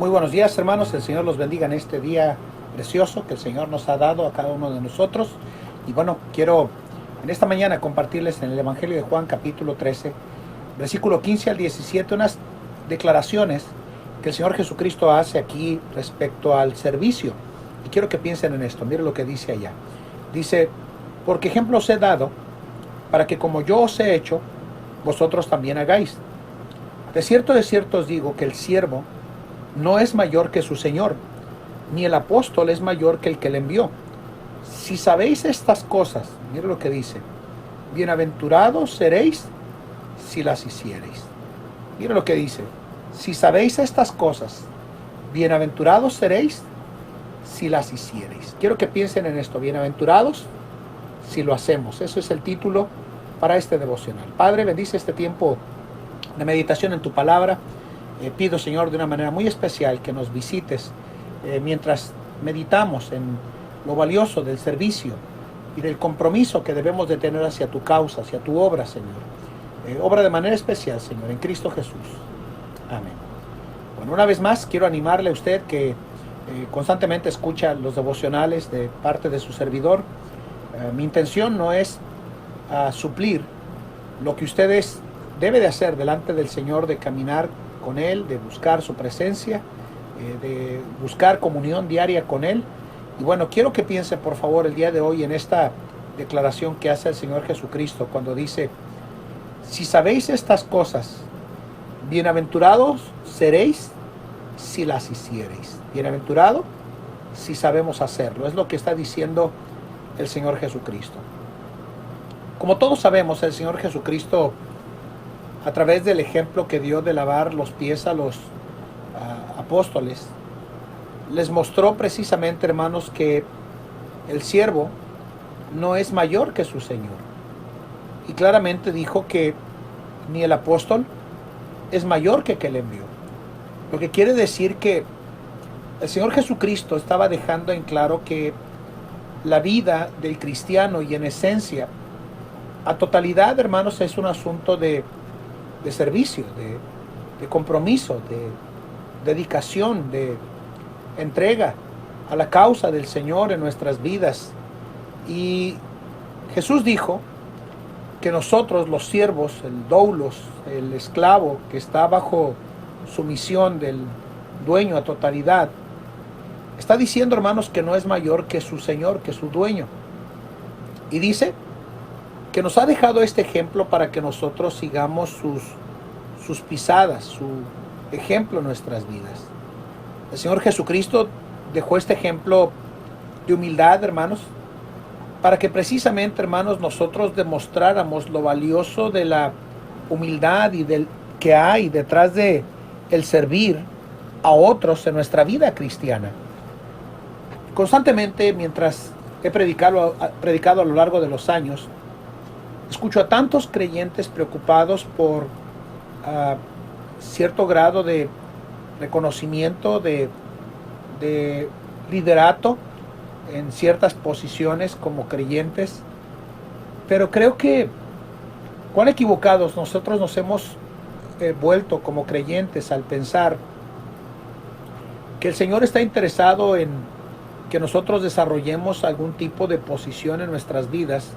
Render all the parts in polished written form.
Muy buenos días, hermanos. El Señor los bendiga en este día precioso que el Señor nos ha dado a cada uno de nosotros. Y bueno, quiero en esta mañana compartirles en el Evangelio de Juan capítulo 13, versículo 15 al 17, unas declaraciones que el Señor Jesucristo hace aquí respecto al servicio. Y quiero que piensen en esto. Miren lo que dice allá. Dice, porque ejemplo os he dado, para que como yo os he hecho, vosotros también hagáis. De cierto os digo que el siervo no es mayor que su Señor, ni el apóstol es mayor que el que le envió. Si sabéis estas cosas, mire lo que dice, bienaventurados seréis si las hiciereis. Mire lo que dice, si sabéis estas cosas, bienaventurados seréis si las hiciereis. Quiero que piensen en esto, bienaventurados si lo hacemos. Eso es el título para este devocional. Padre, bendice este tiempo de meditación en tu palabra. Pido, Señor, de una manera muy especial que nos visites mientras meditamos en lo valioso del servicio y del compromiso que debemos de tener hacia tu causa, hacia tu obra, Señor. Obra de manera especial, Señor, en Cristo Jesús. Amén. Bueno, una vez más quiero animarle a usted que constantemente escucha los devocionales de parte de su servidor. Mi intención no es suplir lo que ustedes debe de hacer delante del Señor, de caminar con Él, de buscar su presencia, de buscar comunión diaria con Él. Y bueno, quiero que piense por favor el día de hoy en esta declaración que hace el Señor Jesucristo cuando dice, si sabéis estas cosas, bienaventurados seréis si las hiciereis. Bienaventurado si sabemos hacerlo. Es lo que está diciendo el Señor Jesucristo. Como todos sabemos, el Señor Jesucristo, a través del ejemplo que dio de lavar los pies a los apóstoles, les mostró precisamente, hermanos, que el siervo no es mayor que su Señor. Y claramente dijo que ni el apóstol es mayor que el que le envió. Lo que quiere decir que el Señor Jesucristo estaba dejando en claro que la vida del cristiano y en esencia, a totalidad, hermanos, es un asunto de servicio, de compromiso, de dedicación, de entrega a la causa del Señor en nuestras vidas. Y Jesús dijo que nosotros, los siervos, el doulos, el esclavo que está bajo sumisión del dueño a totalidad, está diciendo, hermanos, que no es mayor que su Señor, que su dueño. Y dice que nos ha dejado este ejemplo para que nosotros sigamos sus pisadas, su ejemplo en nuestras vidas. El Señor Jesucristo dejó este ejemplo de humildad, hermanos, para que precisamente, hermanos, nosotros demostráramos lo valioso de la humildad y del que hay detrás de el servir a otros en nuestra vida cristiana. Constantemente, mientras he predicado a lo largo de los años, escucho a tantos creyentes preocupados por cierto grado de reconocimiento, de liderato en ciertas posiciones como creyentes. Pero creo que cuán equivocados nosotros nos hemos vuelto como creyentes al pensar que el Señor está interesado en que nosotros desarrollemos algún tipo de posición en nuestras vidas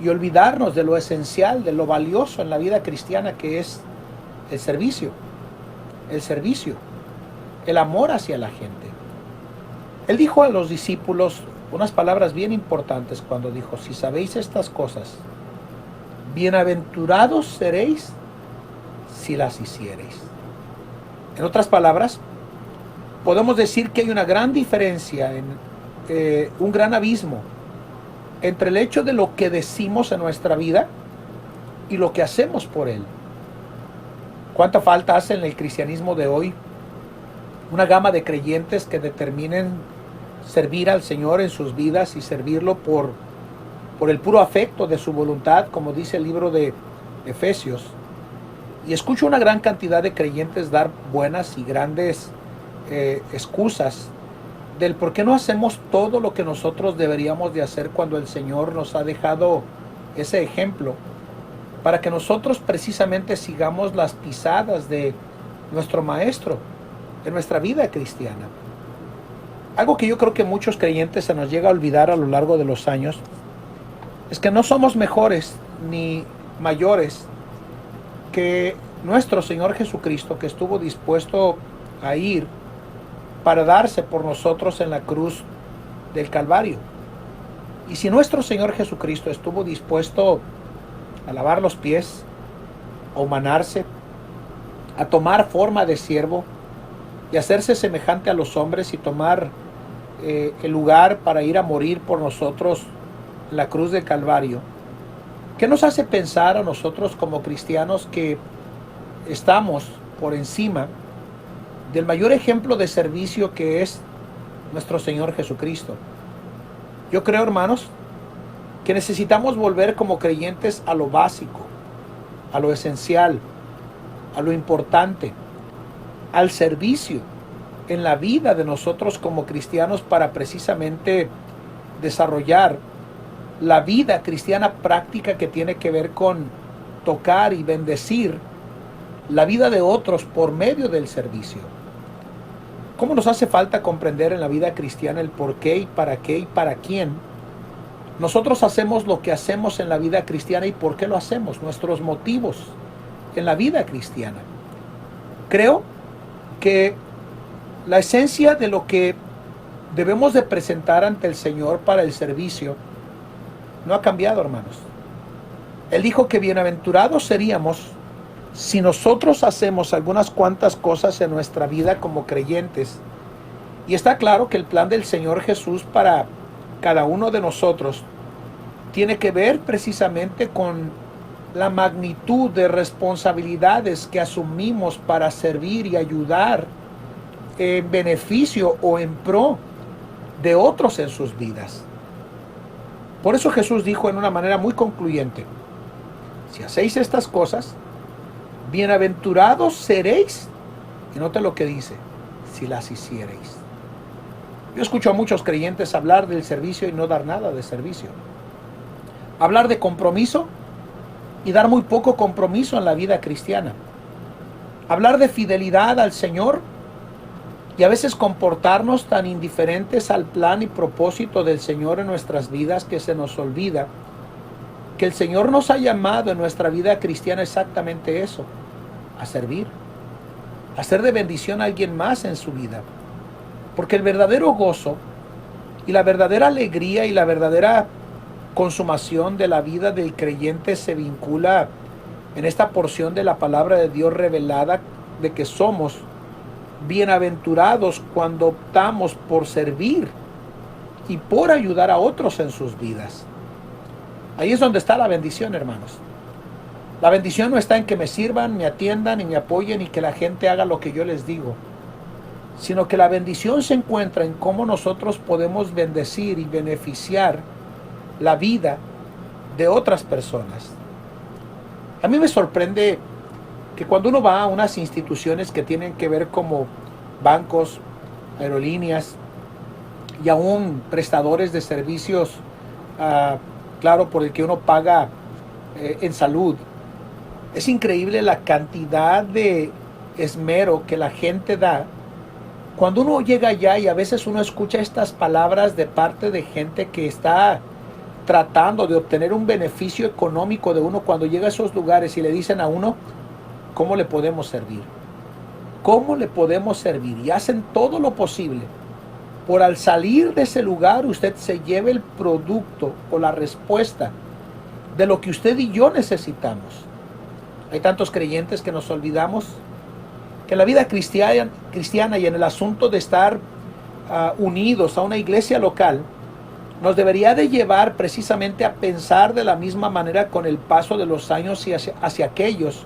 y olvidarnos de lo esencial, de lo valioso en la vida cristiana, que es el servicio, el amor hacia la gente. Él dijo a los discípulos unas palabras bien importantes cuando dijo, si sabéis estas cosas, bienaventurados seréis si las hiciereis. En otras palabras, podemos decir que hay una gran diferencia, un gran abismo entre el hecho de lo que decimos en nuestra vida y lo que hacemos por Él. ¿Cuánta falta hace en el cristianismo de hoy una gama de creyentes que determinen servir al Señor en sus vidas y servirlo por el puro afecto de su voluntad, como dice el libro de Efesios? Y escucho una gran cantidad de creyentes dar buenas y grandes excusas del por qué no hacemos todo lo que nosotros deberíamos de hacer cuando el Señor nos ha dejado ese ejemplo, para que nosotros precisamente sigamos las pisadas de nuestro Maestro. en nuestra vida cristiana. Algo que yo creo que muchos creyentes se nos llega a olvidar a lo largo de los años es que no somos mejores ni mayores que nuestro Señor Jesucristo, que estuvo dispuesto a ir para darse por nosotros en la cruz del Calvario. Y si nuestro Señor Jesucristo estuvo dispuesto a lavar los pies, a humanarse, a tomar forma de siervo y hacerse semejante a los hombres y tomar el lugar para ir a morir por nosotros en la cruz del Calvario, ¿qué nos hace pensar a nosotros como cristianos que estamos por encima del mayor ejemplo de servicio que es nuestro Señor Jesucristo? Yo creo, hermanos, que necesitamos volver como creyentes a lo básico, a lo esencial, a lo importante, al servicio en la vida de nosotros como cristianos para precisamente desarrollar la vida cristiana práctica que tiene que ver con tocar y bendecir la vida de otros por medio del servicio. ¿Cómo nos hace falta comprender en la vida cristiana el por qué y para quién nosotros hacemos lo que hacemos en la vida cristiana y por qué lo hacemos, nuestros motivos en la vida cristiana? Creo que la esencia de lo que debemos de presentar ante el Señor para el servicio no ha cambiado, hermanos. Él dijo que bienaventurados seríamos si nosotros hacemos algunas cuantas cosas en nuestra vida como creyentes. Y está claro que el plan del Señor Jesús para cada uno de nosotros tiene que ver precisamente con la magnitud de responsabilidades que asumimos para servir y ayudar en beneficio o en pro de otros en sus vidas. Por eso Jesús dijo en una manera muy concluyente: si hacéis estas cosas, bienaventurados seréis. Y note lo que dice: si las hiciereis. Yo escucho a muchos creyentes hablar del servicio y no dar nada de servicio. Hablar de compromiso y dar muy poco compromiso en la vida cristiana. Hablar de fidelidad al Señor y a veces comportarnos tan indiferentes al plan y propósito del Señor en nuestras vidas que se nos olvida que el Señor nos ha llamado en nuestra vida cristiana exactamente eso: a servir, a ser de bendición a alguien más en su vida. Porque el verdadero gozo y la verdadera alegría y la verdadera consumación de la vida del creyente se vincula en esta porción de la palabra de Dios revelada, de que somos bienaventurados cuando optamos por servir y por ayudar a otros en sus vidas. Ahí es donde está la bendición, hermanos. La bendición no está en que me sirvan, me atiendan y me apoyen y que la gente haga lo que yo les digo, sino que la bendición se encuentra en cómo nosotros podemos bendecir y beneficiar la vida de otras personas. A mí me sorprende que cuando uno va a unas instituciones que tienen que ver como bancos, aerolíneas y aún prestadores de servicios, claro, por el que uno paga en salud, es increíble la cantidad de esmero que la gente da cuando uno llega allá, y a veces uno escucha estas palabras de parte de gente que está tratando de obtener un beneficio económico de uno cuando llega a esos lugares y le dicen a uno: ¿cómo le podemos servir? ¿Cómo le podemos servir? Y hacen todo lo posible por, al salir de ese lugar, usted se lleve el producto o la respuesta de lo que usted y yo necesitamos. Hay tantos creyentes que nos olvidamos que en la vida cristiana y en el asunto de estar unidos a una iglesia local, nos debería de llevar precisamente a pensar de la misma manera con el paso de los años y hacia aquellos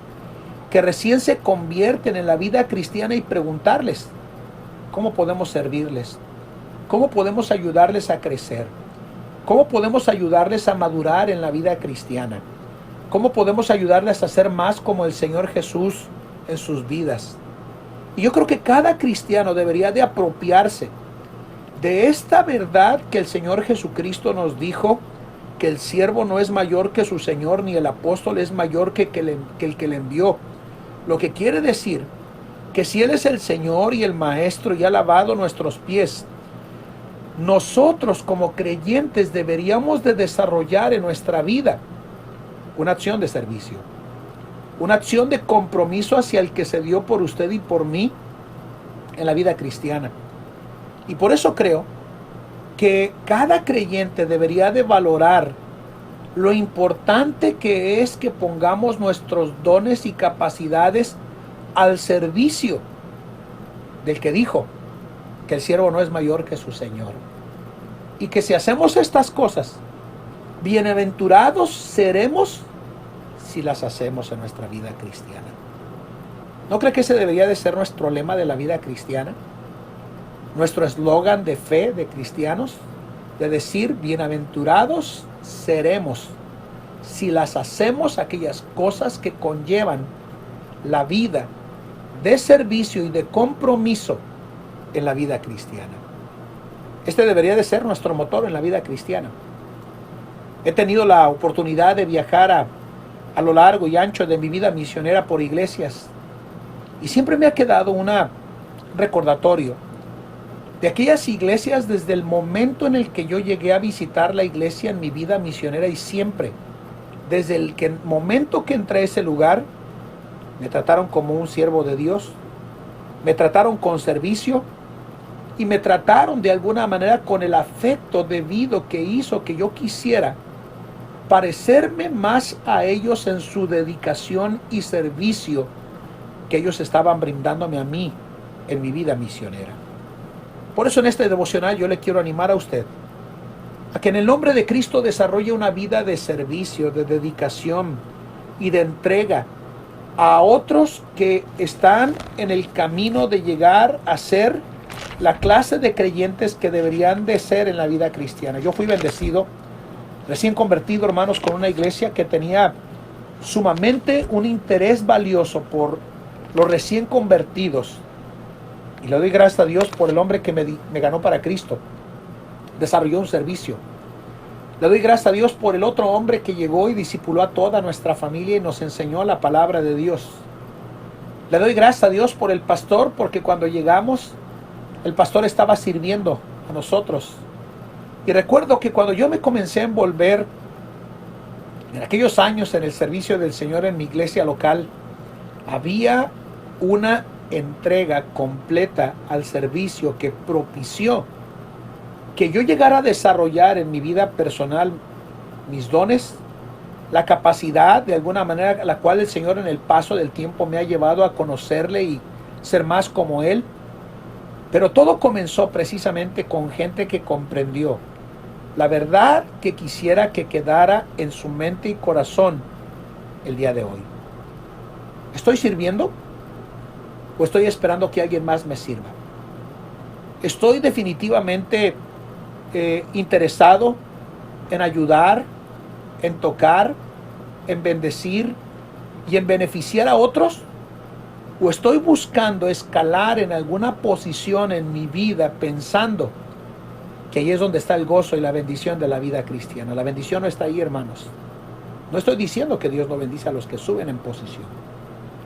que recién se convierten en la vida cristiana y preguntarles: ¿cómo podemos servirles? ¿Cómo podemos ayudarles a crecer? ¿Cómo podemos ayudarles a madurar en la vida cristiana? ¿Cómo podemos ayudarles a ser más como el Señor Jesús en sus vidas? Y yo creo que cada cristiano debería de apropiarse de esta verdad que el Señor Jesucristo nos dijo, que el siervo no es mayor que su Señor, ni el apóstol es mayor que el que le envió. Lo que quiere decir que si Él es el Señor y el Maestro y ha lavado nuestros pies, nosotros como creyentes deberíamos de desarrollar en nuestra vida una acción de servicio, una acción de compromiso hacia el que se dio por usted y por mí en la vida cristiana. Y por eso creo que cada creyente debería de valorar lo importante que es que pongamos nuestros dones y capacidades al servicio del que dijo que el siervo no es mayor que su Señor. Y que si hacemos estas cosas, bienaventurados seremos si las hacemos en nuestra vida cristiana. ¿No cree que ese debería de ser nuestro lema de la vida cristiana? Nuestro eslogan de fe de cristianos, de decir, bienaventurados seremos si las hacemos aquellas cosas que conllevan la vida de servicio y de compromiso en la vida cristiana. Este debería de ser nuestro motor en la vida cristiana. He tenido la oportunidad de viajar a lo largo y ancho de mi vida misionera por iglesias y siempre me ha quedado un recordatorio de aquellas iglesias desde el momento en el que yo llegué a visitar la iglesia en mi vida misionera, y siempre, desde el momento que entré a ese lugar, me trataron como un siervo de Dios, me trataron con servicio y me trataron de alguna manera con el afecto debido que hizo que yo quisiera parecerme más a ellos en su dedicación y servicio que ellos estaban brindándome a mí en mi vida misionera. Por eso en este devocional yo le quiero animar a usted a que en el nombre de Cristo desarrolle una vida de servicio, de dedicación y de entrega a otros que están en el camino de llegar a ser la clase de creyentes que deberían de ser en la vida cristiana. Yo fui bendecido, recién convertido, hermanos, con una iglesia que tenía sumamente un interés valioso por los recién convertidos. Y le doy gracias a Dios por el hombre que me ganó para Cristo. Desarrolló un servicio. Le doy gracias a Dios por el otro hombre que llegó y discipuló a toda nuestra familia y nos enseñó la palabra de Dios. Le doy gracias a Dios por el pastor, porque cuando llegamos, el pastor estaba sirviendo a nosotros. Y recuerdo que cuando yo me comencé a envolver en aquellos años en el servicio del Señor en mi iglesia local, había una entrega completa al servicio que propició que yo llegara a desarrollar en mi vida personal mis dones, la capacidad de alguna manera la cual el Señor en el paso del tiempo me ha llevado a conocerle y ser más como Él. Pero todo comenzó precisamente con gente que comprendió la verdad que quisiera que quedara en su mente y corazón el día de hoy. ¿Estoy sirviendo o estoy esperando que alguien más me sirva? Estoy definitivamente interesado en ayudar, en tocar, en bendecir y en beneficiar a otros, o estoy buscando escalar en alguna posición en mi vida pensando que ahí es donde está el gozo y la bendición de la vida cristiana. La bendición no está ahí, hermanos. No estoy diciendo que Dios no bendice a los que suben en posición.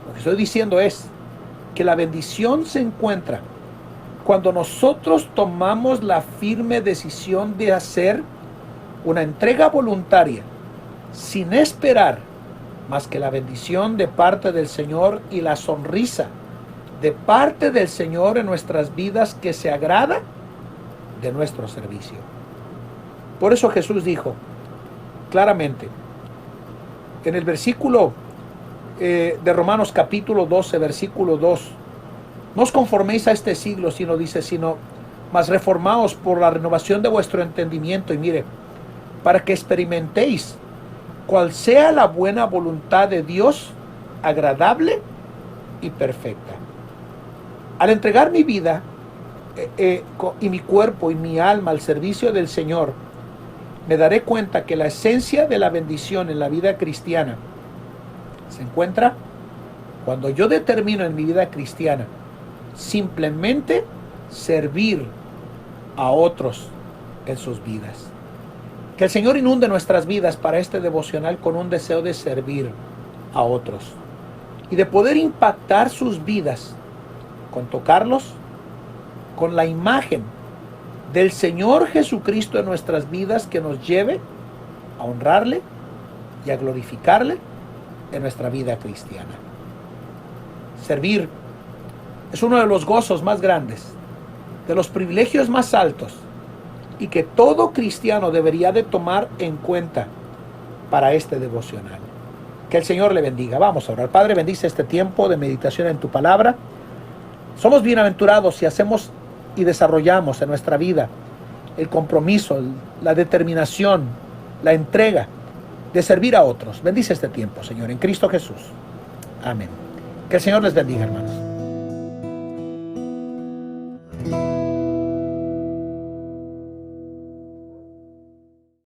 Lo que estoy diciendo es que la bendición se encuentra cuando nosotros tomamos la firme decisión de hacer una entrega voluntaria sin esperar más que la bendición de parte del Señor y la sonrisa de parte del Señor en nuestras vidas, que se agrada de nuestro servicio. Por eso Jesús dijo claramente en el versículo de Romanos capítulo 12, versículo 2, no os conforméis a este siglo, sino mas reformaos por la renovación de vuestro entendimiento, y mire, para que experimentéis cuál sea la buena voluntad de Dios, agradable y perfecta. Al entregar mi vida y mi cuerpo y mi alma al servicio del Señor, me daré cuenta que la esencia de la bendición en la vida cristiana se encuentra cuando yo determino en mi vida cristiana simplemente servir a otros en sus vidas. Que el Señor inunde nuestras vidas para este devocional con un deseo de servir a otros y de poder impactar sus vidas con tocarlos, con la imagen del Señor Jesucristo en nuestras vidas, que nos lleve a honrarle y a glorificarle en nuestra vida cristiana. Servir es uno de los gozos más grandes, de los privilegios más altos, y que todo cristiano debería de tomar en cuenta para este devocional. Que el Señor le bendiga. Vamos a orar. Padre, bendice este tiempo de meditación en tu palabra. Somos bienaventurados si hacemos y desarrollamos en nuestra vida el compromiso, la determinación, la entrega de servir a otros. Bendice este tiempo, Señor, en Cristo Jesús. Amén. Que el Señor les bendiga, hermanos.